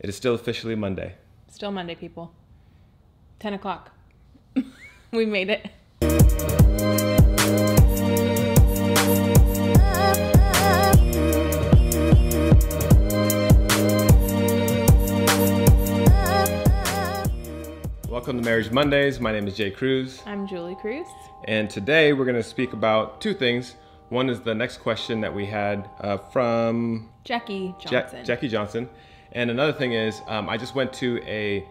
It is still officially Monday. Still Monday, people. 10 o'clock. We made it. Welcome to Marriage Mondays. My name is Jay Cruz. I'm Julie Cruz. And today we're going to speak about two things. One is the next question that we had from Jackie Johnson. Jackie Johnson. And another thing is, I just went to a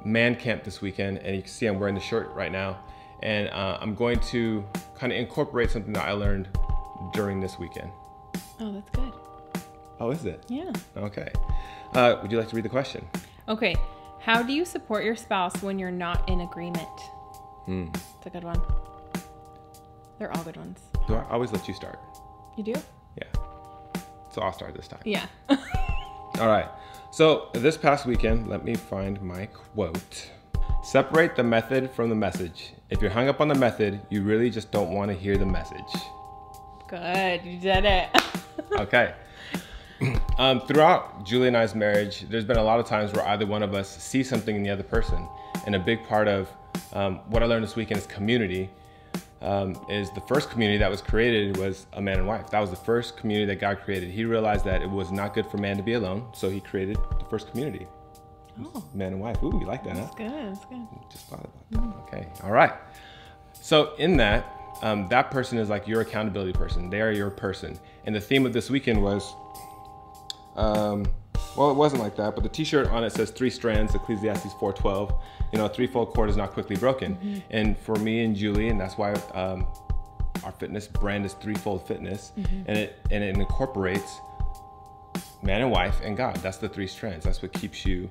man camp this weekend, and you can see I'm wearing the shirt right now. And I'm going to kind of incorporate something that I learned during this weekend. Oh, that's good. Oh, is it? Yeah. Okay. Would you like to read the question? Okay. How do you support your spouse when you're not in agreement? It's a good one. They're all good ones. Do I always let you start? You do? Yeah. So I'll start this time. Yeah. All right. So this past weekend, let me find my quote. Separate the method from the message. If you're hung up on the method, you really just don't want to hear the message. Good. You did it. Okay. Throughout Julie and I's marriage, there's been a lot of times where either one of us sees something in the other person. And a big part of what I learned this weekend is community. Is the first community that was created was a man and wife. That was the first community that God created. He realized that it was not good for man to be alone, so he created the first community. Oh. Man and wife. Ooh, you like that, That's huh? good. That's good. Just thought about that. Okay. All right. So in that, that person is like your accountability person. They are your person. And the theme of this weekend was, well, it wasn't like that, but the t-shirt on it says 3 strands, Ecclesiastes 4:12. You know, a threefold cord is not quickly broken. And for me and Julie, and that's why our fitness brand is Threefold Fitness, and it incorporates man and wife and God. That's the 3 strands. That's what keeps you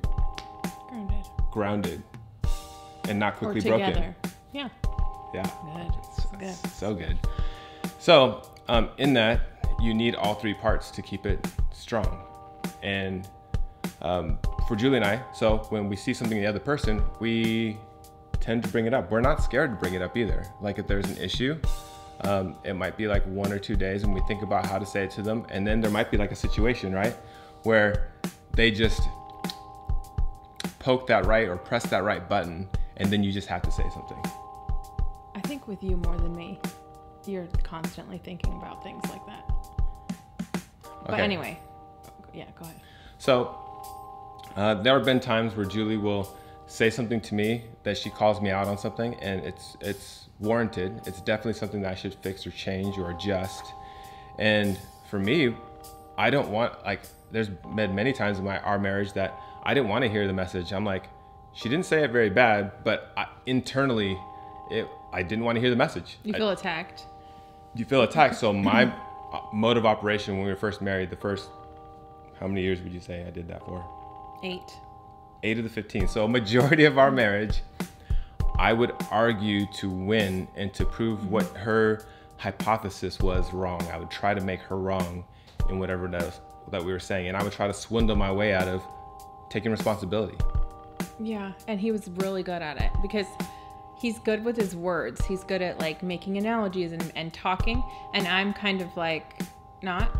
grounded and not quickly broken. Together. Yeah. Yeah. Good. Good. So good. So in that, you need all 3 parts to keep it strong. And for Julie and I, so when we see something in the other person, we tend to bring it up. We're not scared to bring it up either. Like if there's an issue, it might be like 1 or 2 days and we think about how to say it to them. And then there might be like a situation, right? Where they just poke that right or press that right button. And then you just have to say something. I think with you more than me, you're constantly thinking about things like that. But anyway, yeah, go ahead. So there have been times where Julie will say something to me that she calls me out on something, and it's warranted. It's definitely something that I should fix or change or adjust. And for me, I don't want, like, there's been many times in our marriage that I didn't want to hear the message. I'm like, she didn't say it very bad, but internally, I didn't want to hear the message. You feel attacked. You feel attacked. So my mode of operation when we were first married, the first, how many years would you say I did that for? 8. 8 of the 15. So a majority of our marriage, I would argue to win and to prove what her hypothesis was wrong. I would try to make her wrong in whatever that we were saying. And I would try to swindle my way out of taking responsibility. Yeah, and he was really good at it because he's good with his words. He's good at like making analogies and talking. And I'm kind of like not.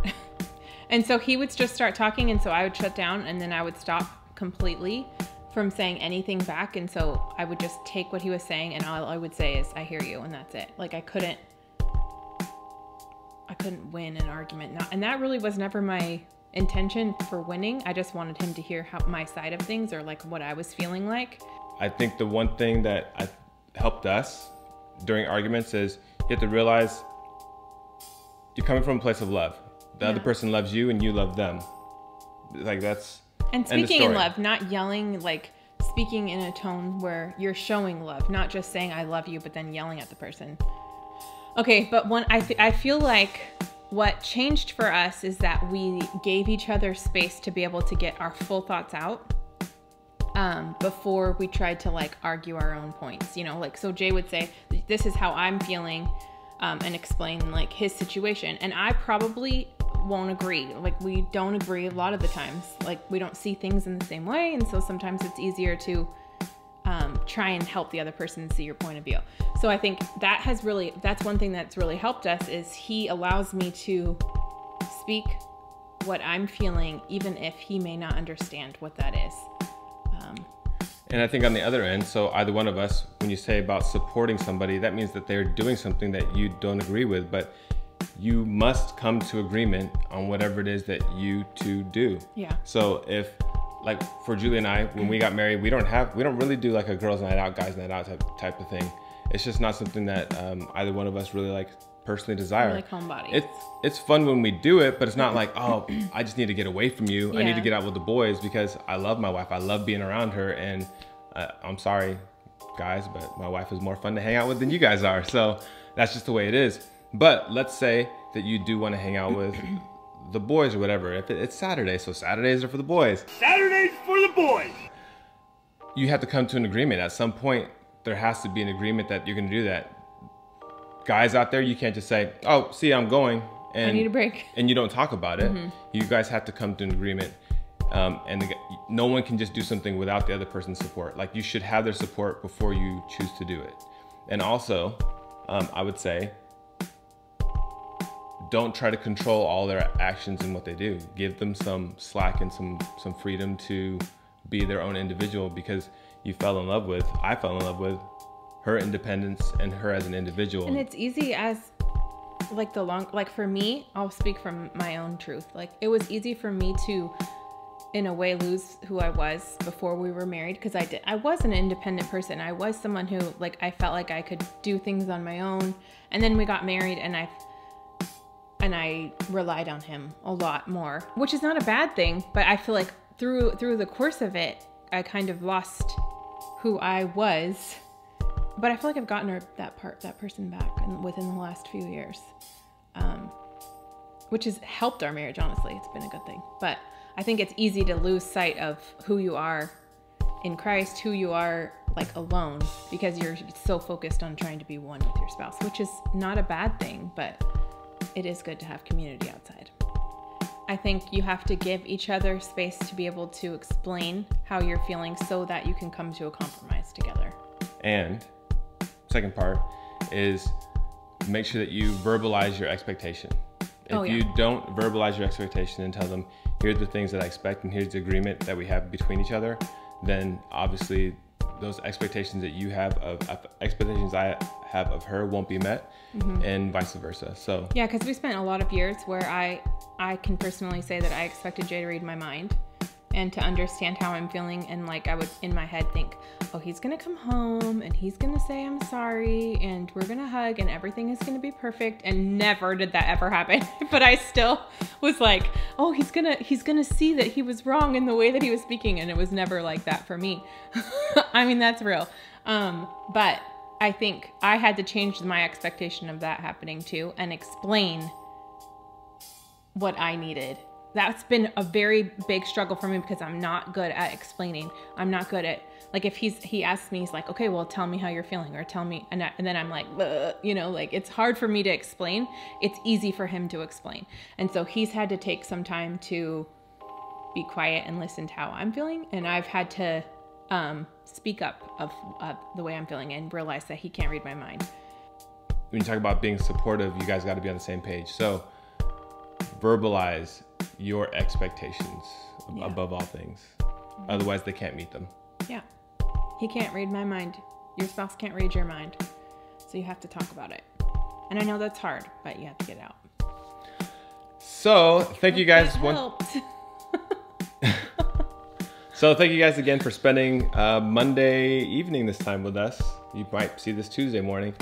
And so he would just start talking, and so I would shut down, and then I would stop completely from saying anything back. And so I would just take what he was saying, and all I would say is, I hear you, and that's it. Like I couldn't win an argument. And that really was never my intention for winning. I just wanted him to hear my side of things, or like what I was feeling like. I think the one thing that helped us during arguments is you have to realize you're coming from a place of love. The other person loves you and you love them. Like that's... And speaking in love, not yelling, like speaking in a tone where you're showing love, not just saying I love you, but then yelling at the person. Okay, but I feel like what changed for us is that we gave each other space to be able to get our full thoughts out before we tried to like argue our own points. You know, like, so Jay would say, this is how I'm feeling, and explain like his situation. And I probably won't agree. Like we don't agree a lot of the times. Like we don't see things in the same way. And so sometimes it's easier to try and help the other person see your point of view. So I think that's one thing that's really helped us is he allows me to speak what I'm feeling, even if he may not understand what that is. And I think on the other end, so either one of us, when you say about supporting somebody, that means that they're doing something that you don't agree with, but you must come to agreement on whatever it is that you two do. Yeah. So if, like for Julie and I, when we got married, we don't really do like a girls' night out, guys' night out type of thing. It's just not something that either one of us really like personally desire. We're like homebodies. It's fun when we do it, but it's not like, oh, I just need to get away from you. Yeah. I need to get out with the boys because I love my wife. I love being around her, and I'm sorry, guys, but my wife is more fun to hang out with than you guys are. So that's just the way it is. But let's say that you do want to hang out with the boys or whatever. If it's Saturday, so Saturdays are for the boys. Saturdays for the boys. You have to come to an agreement. At some point, there has to be an agreement that you're going to do that. Guys out there, you can't just say, oh, see, I'm going. And I need a break. And you don't talk about it. You guys have to come to an agreement. No one can just do something without the other person's support. Like, you should have their support before you choose to do it. And also, I would say, don't try to control all their actions and what they do. Give them some slack and some freedom to be their own individual, because I fell in love with her independence and her as an individual. And it's easy as like for me, I'll speak from my own truth. Like, it was easy for me to, in a way, lose who I was before we were married, because I was an independent person. I was someone who, like, I felt like I could do things on my own. And then we got married, and I relied on him a lot more, which is not a bad thing, but I feel like through the course of it, I kind of lost who I was. But I feel like I've gotten that person back within the last few years, which has helped our marriage, honestly. It's been a good thing. But I think it's easy to lose sight of who you are in Christ, who you are like alone, because you're so focused on trying to be one with your spouse, which is not a bad thing, but it is good to have community outside. I think you have to give each other space to be able to explain how you're feeling so that you can come to a compromise together. And second part is make sure that you verbalize your expectation. If you don't verbalize your expectation and tell them, here's the things that I expect and here's the agreement that we have between each other, then obviously those expectations that you have expectations I have of her won't be met, and vice versa. So yeah, because we spent a lot of years where I can personally say that I expected Jay to read my mind and to understand how I'm feeling, and like I would in my head think, oh, he's gonna come home and he's gonna say I'm sorry and we're gonna hug and everything is gonna be perfect, and never did that ever happen. But I still was like, oh, he's gonna see that he was wrong in the way that he was speaking, and it was never like that for me. I mean, that's real. But I think I had to change my expectation of that happening too and explain what I needed. That's been a very big struggle for me because I'm not good at explaining. I'm not good at, like, if he asks me, he's like, okay, well, tell me how you're feeling, or tell me, and then I'm like, like, it's hard for me to explain. It's easy for him to explain. And so he's had to take some time to be quiet and listen to how I'm feeling. And I've had to speak up of the way I'm feeling and realize that he can't read my mind. When you talk about being supportive, you guys got to be on the same page. So verbalize your expectations above all things. Otherwise, they can't meet them. Yeah. He can't read my mind. Your spouse can't read your mind. So you have to talk about it. And I know that's hard, but you have to get it out. So thank you guys. So thank you guys again for spending Monday evening this time with us. You might see this Tuesday morning.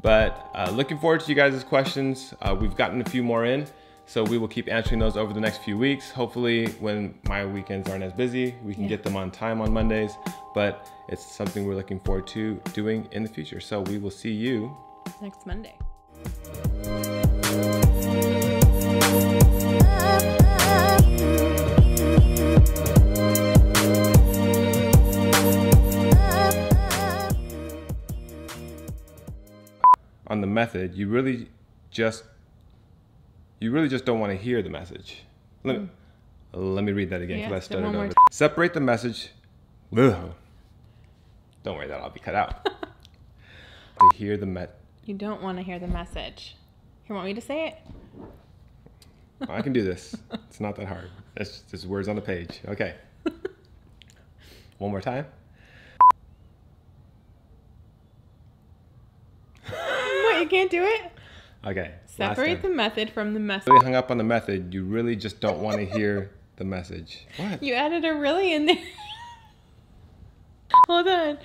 But looking forward to you guys' questions. We've gotten a few more in. So we will keep answering those over the next few weeks. Hopefully when my weekends aren't as busy, we can get them on time on Mondays, but it's something we're looking forward to doing in the future. So we will see you next Monday. On the method, you really just don't want to hear the message. Let me read that again because I stuttered over it. Separate the message. Ugh. Don't worry, that'll be cut out. To hear the You don't want to hear the message. You want me to say it? I can do this. It's not that hard. It's just words on the page. Okay. One more time. What, you can't do it? Okay. Separate the method from the message. Really hung up on the method. You really just don't want to hear the message. What? You added a really in there. Hold on.